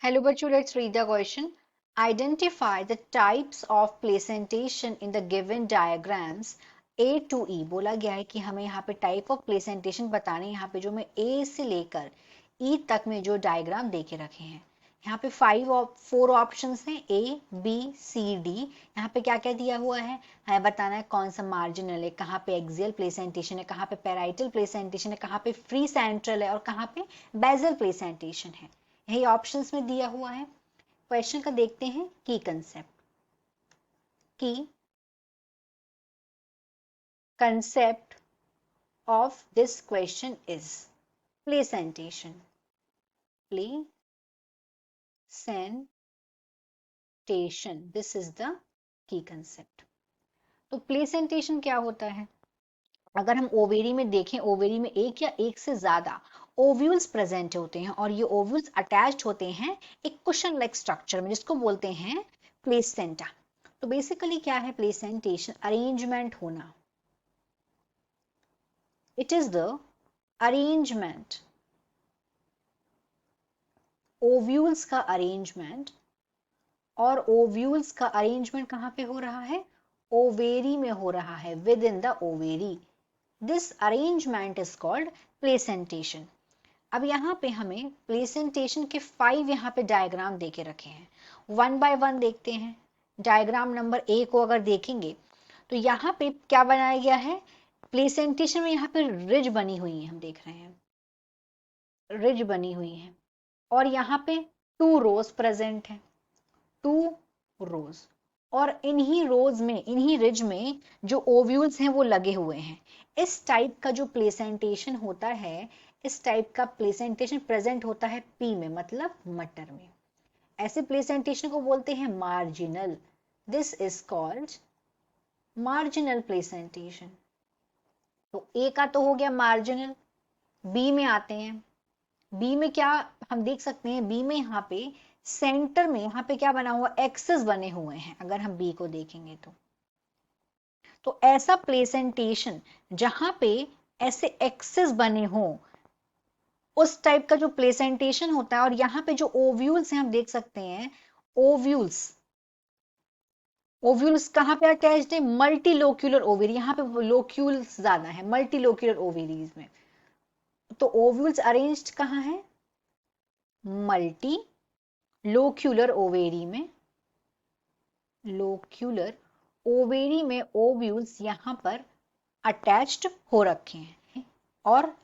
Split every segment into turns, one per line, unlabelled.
Hello बच्चों, let's read the question. Identify the types of placentation in the given diagrams A to E. बोला गया है कि हमें यहाँ पे टाइप ऑफ प्लेसेंटेशन बताने हैं। यहाँ पे जो मैं A से लेकर E तक में जो डायग्राम दे के रखे हैं, यहाँ पे 4 ऑप्शंस हैं A, B, C, D। यहाँ पे क्या क्या दिया हुआ है, हमें बताना है कौन सा मार्जिनल है, कहाँ पे एक्सियल प्लेसेंटेशन है, कहाँ पे पैराइटल प्लेसेंटेशन है, कहाँ पे फ्री सेंट्रल है और कहाँ पे बेजल प्लेसेंटेशन है। यही ऑप्शंस में दिया हुआ है। क्वेश्चन का देखते हैं की कंसेप्ट। की concept of this question is placentation. Placentation, this is the key concept. तो प्लेसेंटेशन क्या होता है? अगर हम ओवेरी में देखें, ओवेरी में एक या एक से ज्यादा ओव्यूल्स प्रेजेंट होते हैं और ये ओव्यूल्स अटैच्ड होते हैं एक कुशन लाइक स्ट्रक्चर में, जिसको बोलते हैं प्लेसेंटा। तो बेसिकली क्या है प्लेसेंटेशन? अरेंजमेंट होना। It is the arrangement, ovules का अरेंजमेंट। और ओव्यूल्स का अरेंजमेंट कहां पे हो रहा है? ओवेरी में हो रहा है, with in the ovary. This arrangement is called placentation. अब यहाँ पे हमें प्लेसेंटेशन के 5 यहाँ पे डायग्राम दे के रखे हैं। वन बाय वन देखते हैं। डायग्राम नंबर A को अगर देखेंगे तो यहाँ पे क्या बनाया गया है? प्लेसेंटेशन में यहाँ पे रिज बनी हुई है, हम देख रहे हैं रिज बनी हुई है। और यहाँ पे 2 रोज प्रेजेंट है, 2 रोज। और इन्हीं रोज में, इन्हीं रिज में जो ओव्यूल्स हैं वो लगे हुए हैं। इस टाइप का जो प्लेसेंटेशन होता है, इस टाइप का प्लेसेंटेशन प्रेजेंट होता है पी में, मतलब मटर में। ऐसे प्लेसेंटेशन को बोलते हैं marginal. This is called marginal placentation. तो ए का तो हो गया मार्जिनल। बी में आते हैं। बी में क्या हम देख सकते हैं? बी में यहाँ पे सेंटर में यहाँ पे क्या बना हुआ? एक्सेस बने हुए हैं। अगर हम बी को देखेंगे तो ऐसा प्लेसेंटेशन जहां पे ऐसे एक्सेस बने हो, उस टाइप का जो प्लेसेंटेशन होता है। और यहाँ पे जो ओव्यूल्स हैं हम देख सकते हैं, ओव्यूल्स, ओव्यूल्स कहाँ पे अटैच्ड है? Multi locular ovary. यहाँ पे लोक्यूल्स ज्यादा है मल्टी लोक्यूलर ओवेरीज में। तो ओव्यूल्स अरेंज्ड कहाँ है? मल्टी लोक्यूलर ओवेरी में। लोक्यूलर ओवेरी में ओव्यूल्स यहां पर अटैच्ड हो रखे हैं। और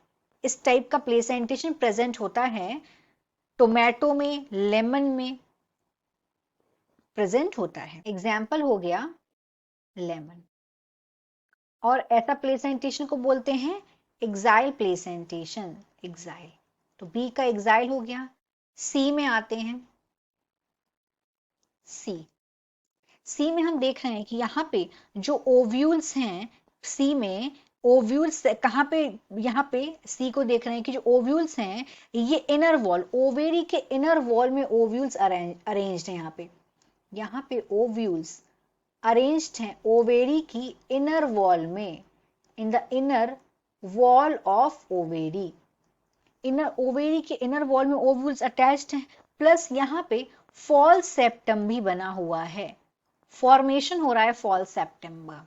इस टाइप का प्लेसेंटेशन प्रेजेंट होता है टोमेटो में, लेमन में प्रेजेंट होता है। एग्जाम्पल हो गया लेमन। और ऐसा प्लेसेंटेशन को बोलते हैं एक्साइल प्लेसेंटेशन। एक्साइल, तो बी का एक्साइल हो गया। सी में आते हैं। सी में हम देख रहे हैं कि यहाँ पे जो ओव्यूल्स हैं, सी में ओव्यूल्स कहाँ पे? यहाँ पे सी को देख रहे हैं कि जो ओव्यूल्स हैं ये इनर वॉल, ओवेरी के इनर वॉल में ओव्यूल्स अरेंज्ड हैं। यहाँ पे ओव्यूल्स अरेंज्ड हैं ओवेरी की इनर वॉल में, in the inner wall of ovary. Inner ovary के इनर वॉल में ओव्यूल्स अटैच्ड हैं। प्लस यहाँ पे फॉल सेप्टम भी बना हुआ है, फॉर्मेशन हो रहा है फॉल सेप्टेम्बर।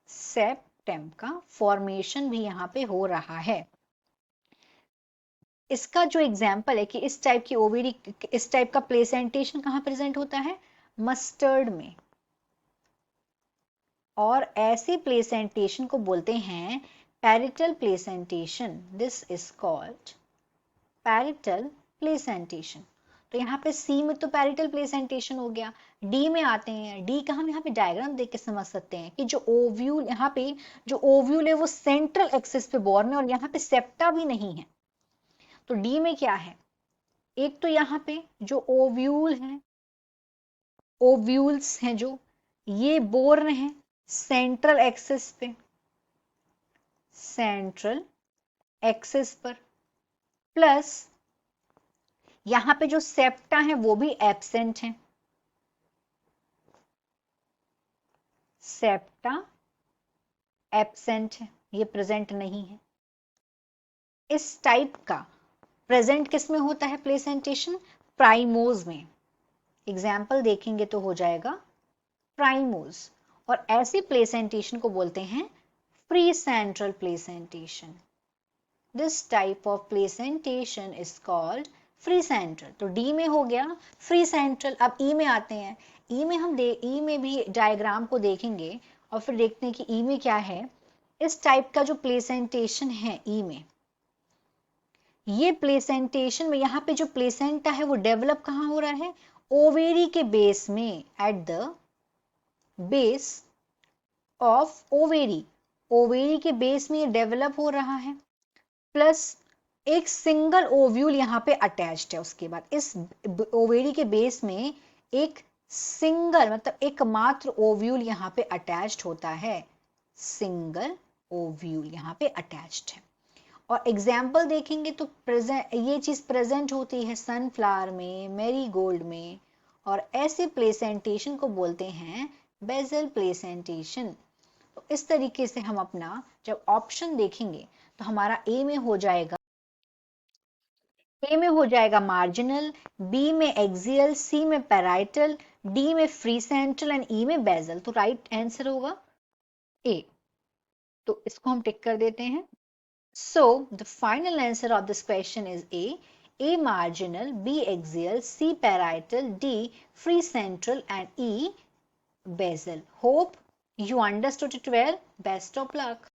सेप्टेम का फॉर्मेशन भी यहां पे हो रहा है। इसका जो एग्जाम्पल है कि इस टाइप की ओवेरी, इस टाइप का प्लेसेंटेशन कहां प्रेजेंट होता है? मस्टर्ड में। और ऐसे प्लेसेंटेशन को बोलते हैं parietal placentation. This is called parietal placentation. तो यहाँ पे सी में तो पैरिटल प्लेसेंटेशन हो गया। डी में आते हैं। डी का हम यहाँ पे डायग्राम देख के समझ सकते हैं कि जो ओव्यूल, यहाँ पे जो ओव्यूल है वो सेंट्रल एक्सिस पे बॉर्न है और यहाँ पे सेप्टा भी नहीं है। तो डी में क्या है? एक तो यहाँ पे जो ओव्यूल है, ओव्यूल्स हैं जो, ये बोर्न है सेंट्रल एक्सिस पे, सेंट्रल एक्सिस पर। प्लस यहाँ पे जो सेप्टा है वो भी एब्सेंट है, सेप्टा एब्सेंट है, ये प्रेजेंट नहीं है। इस टाइप का प्रेजेंट किस में होता है प्लेसेंटेशन? प्राइमोज में। एग्जाम्पल देखेंगे तो हो जाएगा प्राइमोज। और ऐसे प्लेसेंटेशन को बोलते हैं free central placentation. This type of placentation is called free central. तो डी में हो गया फ्री सेंट्रल। अब ई में आते हैं। ई में हम ई में भी डायग्राम को देखेंगे और फिर देखते हैं कि ई में क्या है। इस टाइप का जो प्लेसेंटेशन है ई में, ये प्लेसेंटेशन में यहाँ पे जो प्लेसेंटा है वो डेवलप कहाँ हो रहा है, ओवेरी के बेस में, at the base of ovary. Ovary के बेस में ये डेवलप हो रहा है, प्लस एक सिंगल ओव्यूल यहाँ पे अटैच्ड है। उसके बाद इस ओवेरी के बेस में एक सिंगल मतलब एकमात्र ओव्यूल यहाँ पे अटैच्ड होता है, सिंगल ओव्यूल यहाँ पे अटैच्ड है। और एग्जाम्पल देखेंगे तो प्रेजेंट ये चीज प्रेजेंट होती है सनफ्लावर में, मैरीगोल्ड में, और ऐसे प्लेसेंटेशन को बोलते हैं बेजल प्लेसेंटेशन। तो इस तरीके से हम अपना जब ऑप्शन देखेंगे तो हमारा ए में हो जाएगा मार्जिनल, बी में एक्सियल, सी में पैराइटल, डी में फ्री सेंट्रल एंड ई में बेजल। तो राइट आंसर होगा ए। तो इसको हम टिक कर देते हैं। So the final answer of this question is A marginal, B axial, C parietal, D free central and E basal. Hope you understood it well. Best of luck.